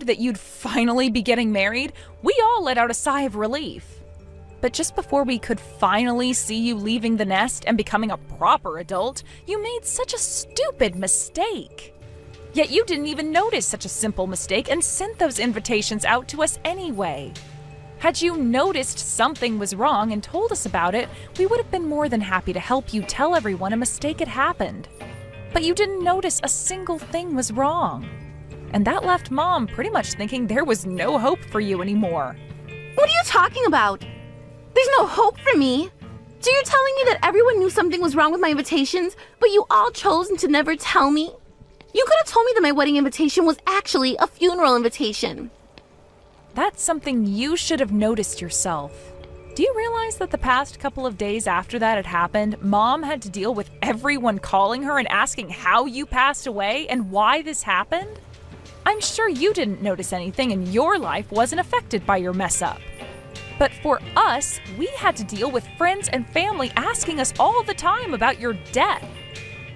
heard that you'd finally be getting married, we all let out a sigh of relief. But just before we could finally see you leaving the nest and becoming a proper adult, you made such a stupid mistake. Yet you didn't even notice such a simple mistake and sent those invitations out to us anyway. Had you noticed something was wrong and told us about it, we would have been more than happy to help you tell everyone a mistake had happened. But you didn't notice a single thing was wrong. And that left Mom pretty much thinking there was no hope for you anymore. What are you talking about? There's no hope for me. So you're telling me that everyone knew something was wrong with my invitations, but you all chose to never tell me? You could have told me that my wedding invitation was actually a funeral invitation. That's something you should have noticed yourself. Do you realize that the past couple of days after that had happened, Mom had to deal with everyone calling her and asking how you passed away and why this happened? I'm sure you didn't notice anything and your life wasn't affected by your mess up. But for us, we had to deal with friends and family asking us all the time about your death.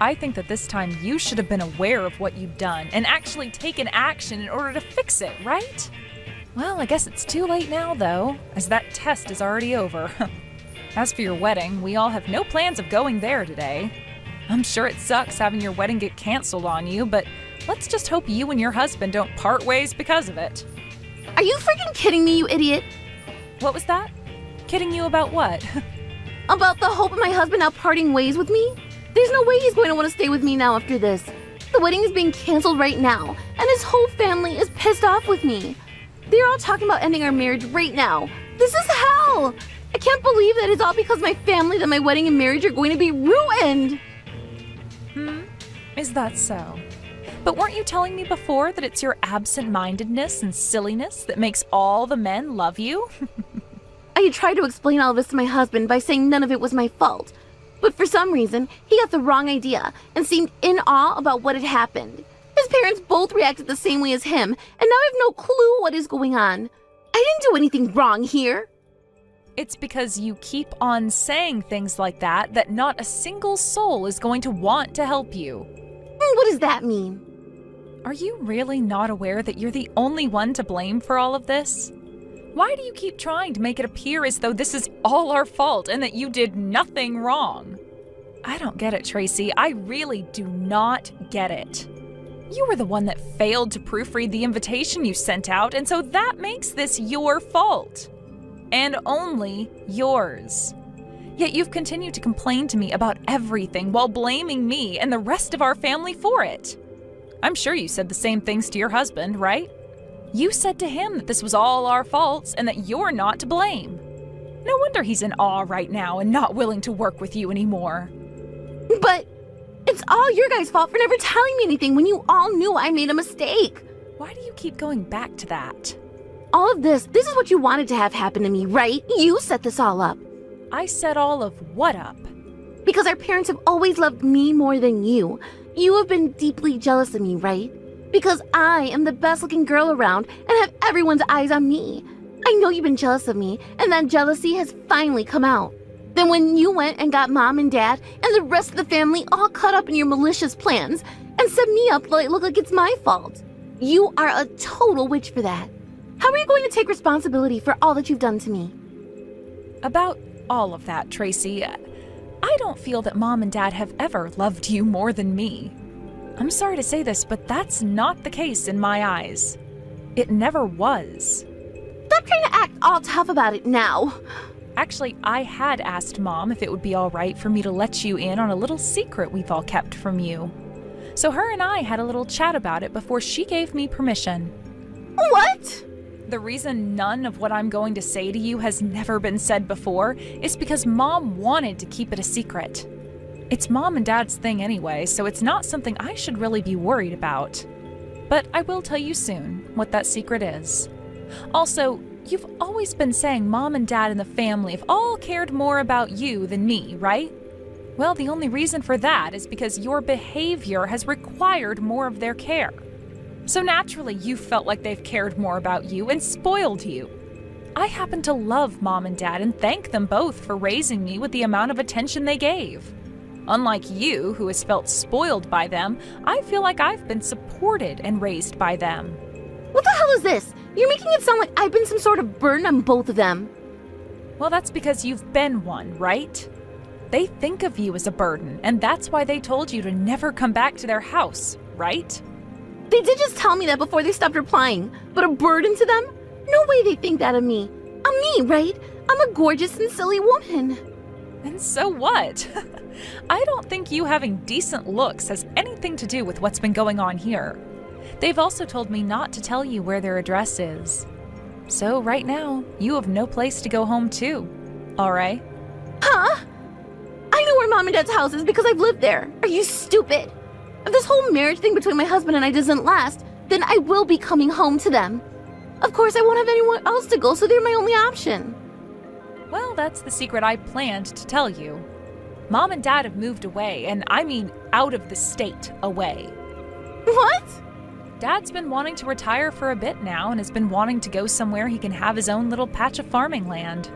I think that this time you should have been aware of what you'd done and actually taken action in order to fix it, right? Well, I guess it's too late now, though, as that test is already over. As for your wedding, we all have no plans of going there today. I'm sure it sucks having your wedding get canceled on you, but let's just hope you and your husband don't part ways because of it. Are you freaking kidding me, you idiot? What was that? Kidding you about what? About the hope of my husband now parting ways with me? There's no way he's going to want to stay with me now after this. The wedding is being canceled right now, and his whole family is pissed off with me. They're all talking about ending our marriage right now. This is hell! I can't believe that it's all because my family that my wedding and marriage are going to be ruined! Is that so? But weren't you telling me before that it's your absent-mindedness and silliness that makes all the men love you? I had tried to explain all of this to my husband by saying none of it was my fault. But for some reason, he got the wrong idea and seemed in awe about what had happened. His parents both reacted the same way as him, and now I have no clue what is going on. I didn't do anything wrong here. It's because you keep on saying things like that not a single soul is going to want to help you. What does that mean? Are you really not aware that you're the only one to blame for all of this? Why do you keep trying to make it appear as though this is all our fault and that you did nothing wrong? I don't get it, Tracy. I really do not get it. You were the one that failed to proofread the invitation you sent out, and so that makes this your fault. And only yours. Yet you've continued to complain to me about everything while blaming me and the rest of our family for it. I'm sure you said the same things to your husband, right? You said to him that this was all our faults and that you're not to blame. No wonder he's in awe right now and not willing to work with you anymore. But it's all your guys' fault for never telling me anything when you all knew I made a mistake. Why do you keep going back to that? All of this is what you wanted to have happen to me, right? You set this all up. I set all of what up? Because our parents have always loved me more than you. You have been deeply jealous of me, right? Because I am the best-looking girl around and have everyone's eyes on me. I know you've been jealous of me, and that jealousy has finally come out. Then when you went and got Mom and Dad and the rest of the family all caught up in your malicious plans and set me up to look like it's my fault. You are a total witch for that. How are you going to take responsibility for all that you've done to me? About all of that, Tracy, I don't feel that Mom and Dad have ever loved you more than me. I'm sorry to say this, but that's not the case in my eyes. It never was. Stop trying to act all tough about it now. Actually, I had asked Mom if it would be all right for me to let you in on a little secret we've all kept from you. So her and I had a little chat about it before she gave me permission. What? The reason none of what I'm going to say to you has never been said before is because Mom wanted to keep it a secret. It's Mom and Dad's thing anyway, so it's not something I should really be worried about. But I will tell you soon what that secret is. Also, you've always been saying Mom and Dad and the family have all cared more about you than me, right? Well, the only reason for that is because your behavior has required more of their care. So naturally, you felt like they've cared more about you and spoiled you. I happen to love Mom and Dad and thank them both for raising me with the amount of attention they gave. Unlike you, who has felt spoiled by them, I feel like I've been supported and raised by them. What the hell is this? You're making it sound like I've been some sort of burden on both of them. Well, that's because you've been one, right? They think of you as a burden, and that's why they told you to never come back to their house, right? They did just tell me that before they stopped replying, but a burden to them? No way they think that of me. I'm me, right? I'm a gorgeous and silly woman. And so what? I don't think you having decent looks has anything to do with what's been going on here. They've also told me not to tell you where their address is. So right now, you have no place to go home to, all right? Huh? I know where Mom and Dad's house is because I've lived there. Are you stupid? If this whole marriage thing between my husband and I doesn't last, then I will be coming home to them. Of course, I won't have anyone else to go, so they're my only option. Well, that's the secret I planned to tell you. Mom and Dad have moved away, and I mean out of the state away. What? Dad's been wanting to retire for a bit now and has been wanting to go somewhere he can have his own little patch of farming land.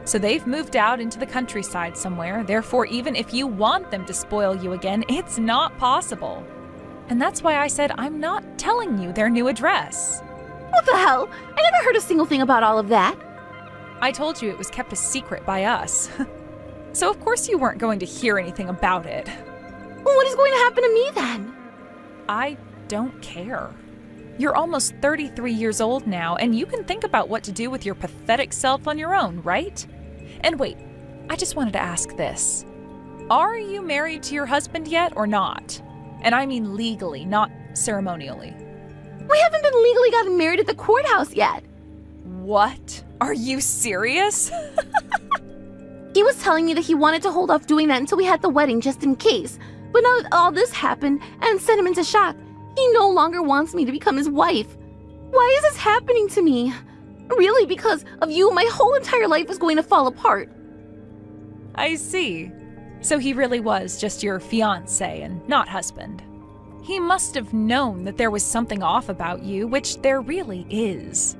So they've moved out into the countryside somewhere, therefore even if you want them to spoil you again, it's not possible. And that's why I said I'm not telling you their new address. What the hell? I never heard a single thing about all of that. I told you it was kept a secret by us. So of course you weren't going to hear anything about it. Well, what is going to happen to me then? I don't care. You're almost 33 years old now, and you can think about what to do with your pathetic self on your own, right? And wait, I just wanted to ask this. Are you married to your husband yet or not? And I mean legally, not ceremonially. We haven't been legally gotten married at the courthouse yet. What? Are you serious? He was telling me that he wanted to hold off doing that until we had the wedding just in case. But now that all this happened and sent him into shock, he no longer wants me to become his wife. Why is this happening to me? Really, because of you, my whole entire life is going to fall apart. I see. So he really was just your fiancé and not husband. He must have known that there was something off about you, which there really is,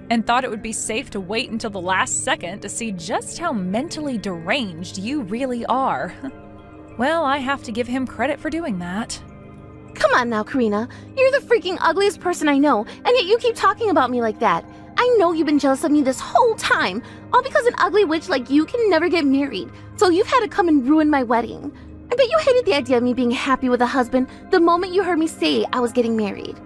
and thought it would be safe to wait until the last second to see just how mentally deranged you really are. Well, I have to give him credit for doing that. Come on now, Karina. You're the freaking ugliest person I know, and yet you keep talking about me like that. I know you've been jealous of me this whole time, all because an ugly witch like you can never get married, so you've had to come and ruin my wedding. I bet you hated the idea of me being happy with a husband the moment you heard me say I was getting married.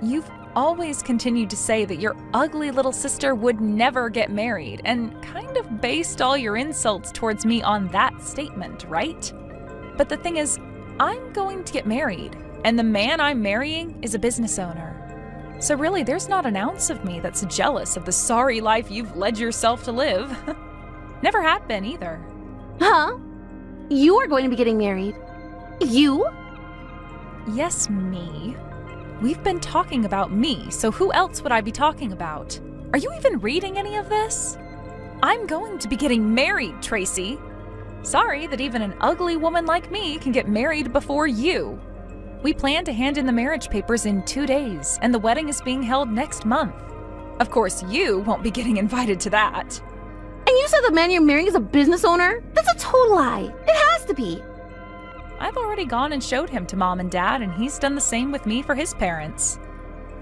You've always continued to say that your ugly little sister would never get married, and kind of based all your insults towards me on that statement, right? But the thing is, I'm going to get married, and the man I'm marrying is a business owner. So really, there's not an ounce of me that's jealous of the sorry life you've led yourself to live. Never had been either. Huh? You are going to be getting married. You? Yes, me. We've been talking about me, so who else would I be talking about? Are you even reading any of this? I'm going to be getting married, Tracy. Sorry that even an ugly woman like me can get married before you. We plan to hand in the marriage papers in 2 days, and the wedding is being held next month. Of course, you won't be getting invited to that. And you said the man you're marrying is a business owner? That's a total lie. It has to be. I've already gone and showed him to Mom and Dad, and he's done the same with me for his parents.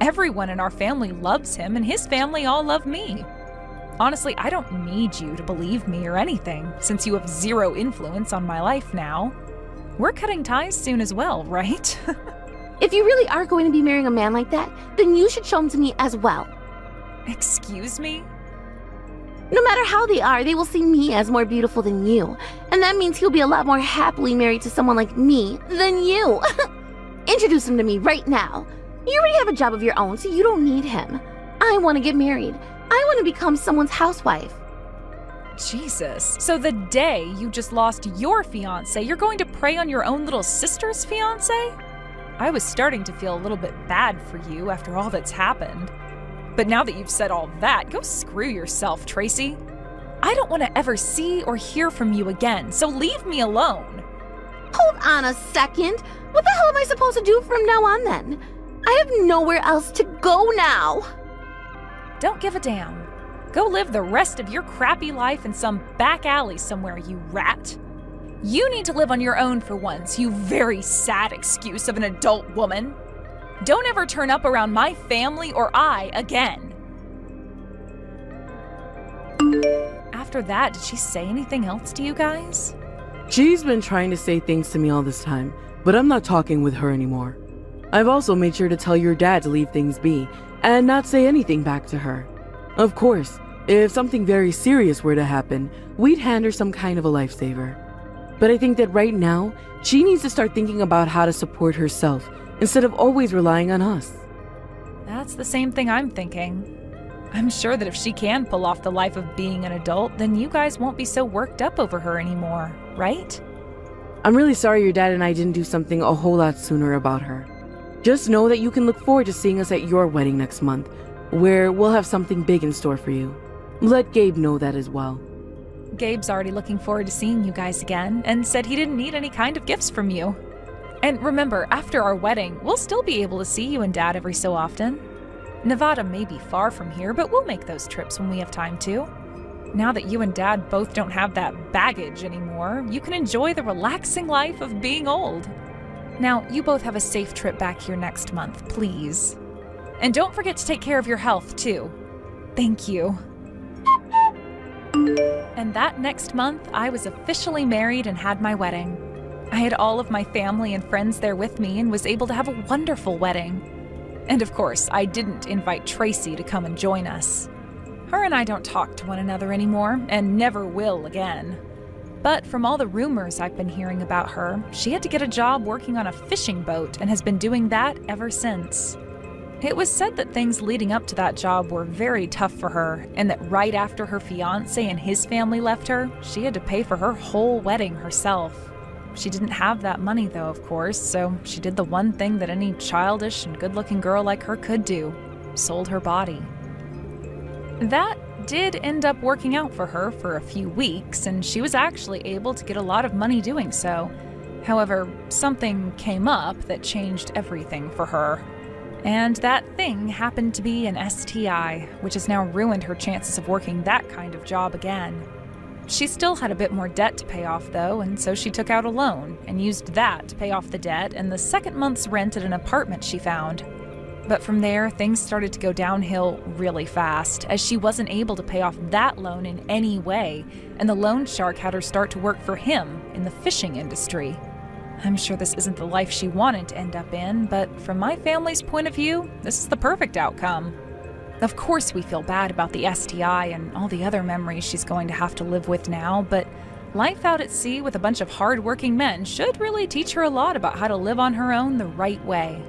Everyone in our family loves him, and his family all love me. Honestly, I don't need you to believe me or anything, since you have zero influence on my life now. We're cutting ties soon as well, right? If you really are going to be marrying a man like that, then you should show him to me as well. Excuse me? No matter how they are, they will see me as more beautiful than you. And that means he'll be a lot more happily married to someone like me than you. Introduce him to me right now. You already have a job of your own, so you don't need him. I want to get married. I want to become someone's housewife. Jesus. So the day you just lost your fiancé, you're going to prey on your own little sister's fiancé? I was starting to feel a little bit bad for you after all that's happened. But now that you've said all that, go screw yourself, Tracy. I don't want to ever see or hear from you again, so leave me alone. Hold on a second. What the hell am I supposed to do from now on then? I have nowhere else to go now. Don't give a damn. Go live the rest of your crappy life in some back alley somewhere, you rat. You need to live on your own for once, you very sad excuse of an adult woman. Don't ever turn up around my family or I again. After that, did she say anything else to you guys? She's been trying to say things to me all this time, but I'm not talking with her anymore. I've also made sure to tell your dad to leave things be and not say anything back to her. Of course, if something very serious were to happen, we'd hand her some kind of a lifesaver. But I think that right now, she needs to start thinking about how to support herself instead of always relying on us. That's the same thing I'm thinking. I'm sure that if she can pull off the life of being an adult, then you guys won't be so worked up over her anymore, right? I'm really sorry your dad and I didn't do something a whole lot sooner about her. Just know that you can look forward to seeing us at your wedding next month, where we'll have something big in store for you. Let Gabe know that as well. Gabe's already looking forward to seeing you guys again and said he didn't need any kind of gifts from you. And remember, after our wedding, we'll still be able to see you and Dad every so often. Nevada may be far from here, but we'll make those trips when we have time to. Now that you and Dad both don't have that baggage anymore, you can enjoy the relaxing life of being old. Now, you both have a safe trip back here next month, please. And don't forget to take care of your health, too. Thank you. And that next month, I was officially married and had my wedding. I had all of my family and friends there with me and was able to have a wonderful wedding. And of course, I didn't invite Tracy to come and join us. Her and I don't talk to one another anymore, and never will again. But from all the rumors I've been hearing about her, she had to get a job working on a fishing boat and has been doing that ever since. It was said that things leading up to that job were very tough for her, and that right after her fiancé and his family left her, she had to pay for her whole wedding herself. She didn't have that money though, of course, so she did the one thing that any childish and good-looking girl like her could do: sold her body. That did end up working out for her for a few weeks, and she was actually able to get a lot of money doing so. However, something came up that changed everything for her. And that thing happened to be an STI, which has now ruined her chances of working that kind of job again. She still had a bit more debt to pay off though, and so she took out a loan and used that to pay off the debt and the second month's rent at an apartment she found. But from there, things started to go downhill really fast, as she wasn't able to pay off that loan in any way, and the loan shark had her start to work for him in the fishing industry. I'm sure this isn't the life she wanted to end up in, but from my family's point of view, this is the perfect outcome. Of course we feel bad about the STI and all the other memories she's going to have to live with now, but life out at sea with a bunch of hard-working men should really teach her a lot about how to live on her own the right way.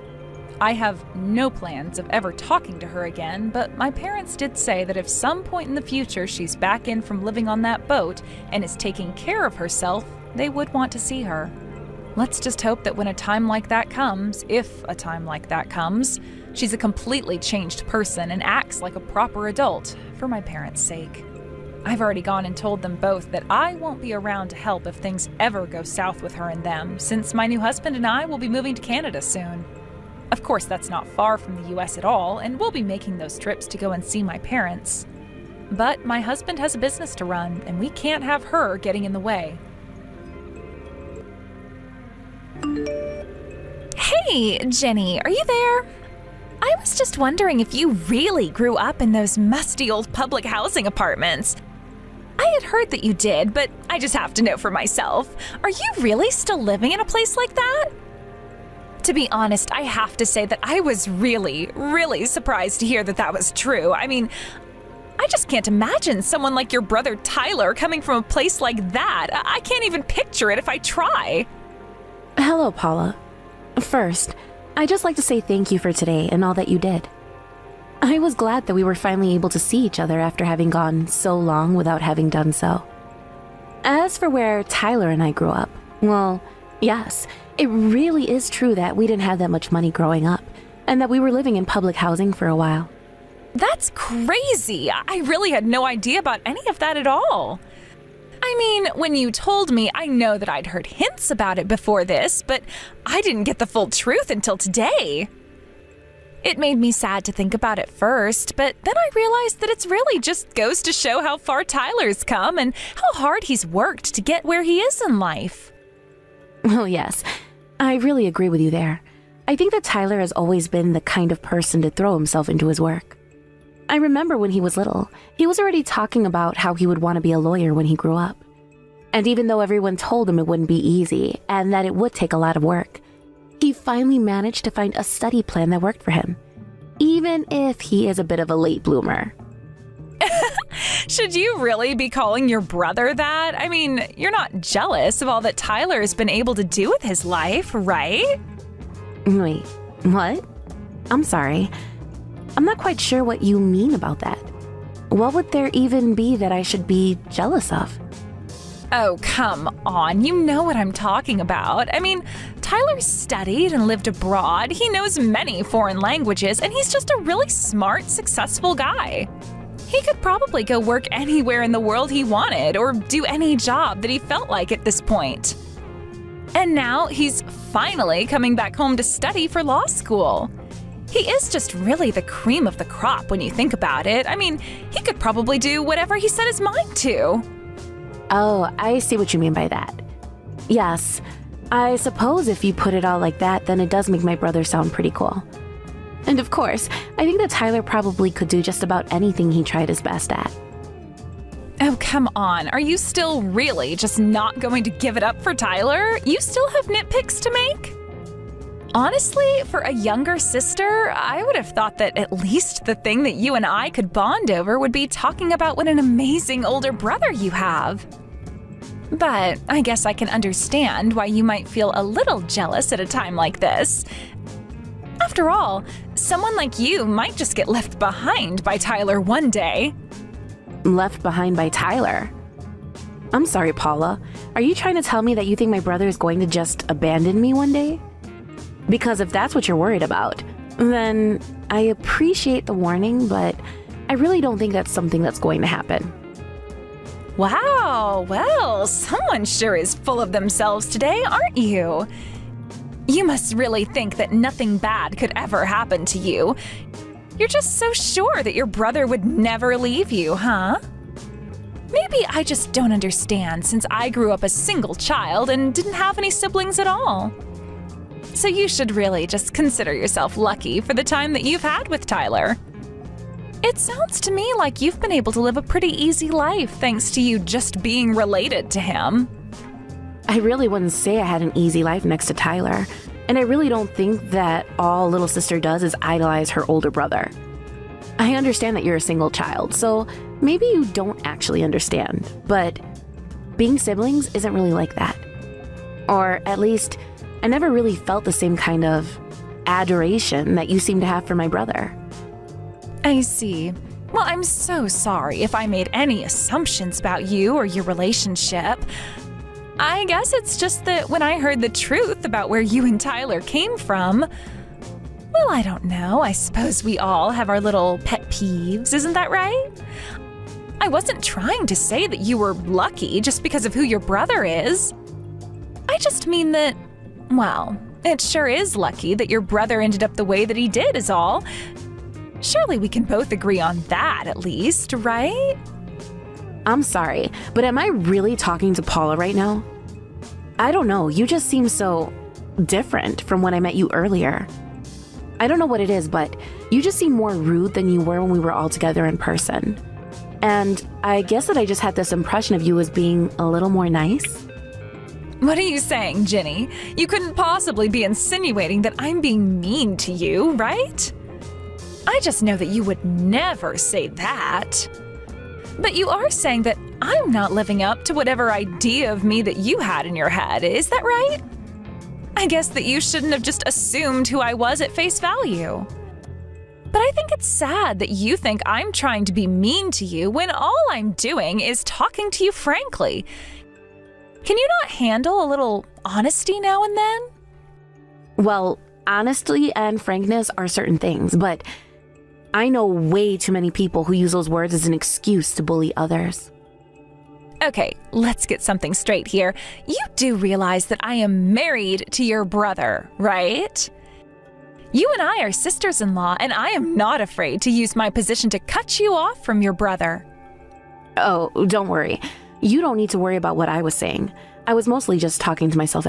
I have no plans of ever talking to her again, but my parents did say that if some point in the future she's back in from living on that boat and is taking care of herself, they would want to see her. Let's just hope that when a time like that comes, if a time like that comes, she's a completely changed person and acts like a proper adult, for my parents' sake. I've already gone and told them both that I won't be around to help if things ever go south with her and them, since my new husband and I will be moving to Canada soon. Of course, that's not far from the US at all, and we'll be making those trips to go and see my parents. But my husband has a business to run, and we can't have her getting in the way. Hey, Jenny, are you there? I was just wondering if you really grew up in those musty old public housing apartments. I had heard that you did, but I just have to know for myself. Are you really still living in a place like that? To be honest, I have to say that I was really, really surprised to hear that that was true. I mean, I just can't imagine someone like your brother Tyler coming from a place like that. I can't even picture it if I try. Hello, Paula. First, I'd just like to say thank you for today and all that you did. I was glad that we were finally able to see each other after having gone so long without having done so. As for where Tyler and I grew up, well, yes, it really is true that we didn't have that much money growing up, and that we were living in public housing for a while. That's crazy! I really had no idea about any of that at all. I mean, when you told me, I know that I'd heard hints about it before this, but I didn't get the full truth until today. It made me sad to think about it first, but then I realized that it's really just goes to show how far Tyler's come and how hard he's worked to get where he is in life. Well, yes, I really agree with you there. I think that Tyler has always been the kind of person to throw himself into his work. I remember when he was little, he was already talking about how he would want to be a lawyer when he grew up. And even though everyone told him it wouldn't be easy and that it would take a lot of work, he finally managed to find a study plan that worked for him, even if he is a bit of a late bloomer. Should you really be calling your brother that? I mean, you're not jealous of all that Tyler has been able to do with his life, right? Wait, what? I'm sorry. I'm not quite sure what you mean about that. What would there even be that I should be jealous of? Oh, come on. You know what I'm talking about. I mean, Tyler studied and lived abroad. He knows many foreign languages, and he's just a really smart, successful guy. He could probably go work anywhere in the world he wanted or do any job that he felt like at this point. And now he's finally coming back home to study for law school. He is just really the cream of the crop when you think about it. I mean, he could probably do whatever he set his mind to. Oh, I see what you mean by that. Yes, I suppose if you put it all like that, then it does make my brother sound pretty cool. And of course, I think that Tyler probably could do just about anything he tried his best at. Oh, come on. Are you still really just not going to give it up for Tyler? You still have nitpicks to make? Honestly, for a younger sister, I would have thought that at least the thing that you and I could bond over would be talking about what an amazing older brother you have. But I guess I can understand why you might feel a little jealous at a time like this. After all, someone like you might just get left behind by Tyler one day. Left behind by Tyler? I'm sorry, Paula. Are you trying to tell me that you think my brother is going to just abandon me one day? Because if that's what you're worried about, then I appreciate the warning, but I really don't think that's something that's going to happen. Wow, well, someone sure is full of themselves today, aren't you? You must really think that nothing bad could ever happen to you. You're just so sure that your brother would never leave you, huh? Maybe I just don't understand since I grew up a single child and didn't have any siblings at all. So you should really just consider yourself lucky for the time that you've had with Tyler. It sounds to me like you've been able to live a pretty easy life thanks to you just being related to him. I really wouldn't say I had an easy life next to Tyler, and I really don't think that all little sister does is idolize her older brother. I understand that you're a single child, so maybe you don't actually understand, but being siblings isn't really like that. Or at least, I never really felt the same kind of adoration that you seem to have for my brother. I see. Well, I'm so sorry if I made any assumptions about you or your relationship. I guess it's just that when I heard the truth about where you and Tyler came from, well, I don't know. I suppose we all have our little pet peeves, isn't that right? I wasn't trying to say that you were lucky just because of who your brother is. I just mean that, well, it sure is lucky that your brother ended up the way that he did is all. Surely we can both agree on that at least, right? I'm sorry, but am I really talking to Paula right now? I don't know, you just seem so different from when I met you earlier. I don't know what it is, but you just seem more rude than you were when we were all together in person. And I guess that I just had this impression of you as being a little more nice. What are you saying, Ginny? You couldn't possibly be insinuating that I'm being mean to you, right? I just know that you would never say that. But you are saying that I'm not living up to whatever idea of me that you had in your head, is that right? I guess that you shouldn't have just assumed who I was at face value. But I think it's sad that you think I'm trying to be mean to you when all I'm doing is talking to you frankly. Can you not handle a little honesty now and then? Well, honesty and frankness are certain things, but I know way too many people who use those words as an excuse to bully others. Okay, let's get something straight here. You do realize that I am married to your brother, right? You and I are sisters-in-law, and I am not afraid to use my position to cut you off from your brother. Oh, don't worry. You don't need to worry about what I was saying. I was mostly just talking to myself anyway.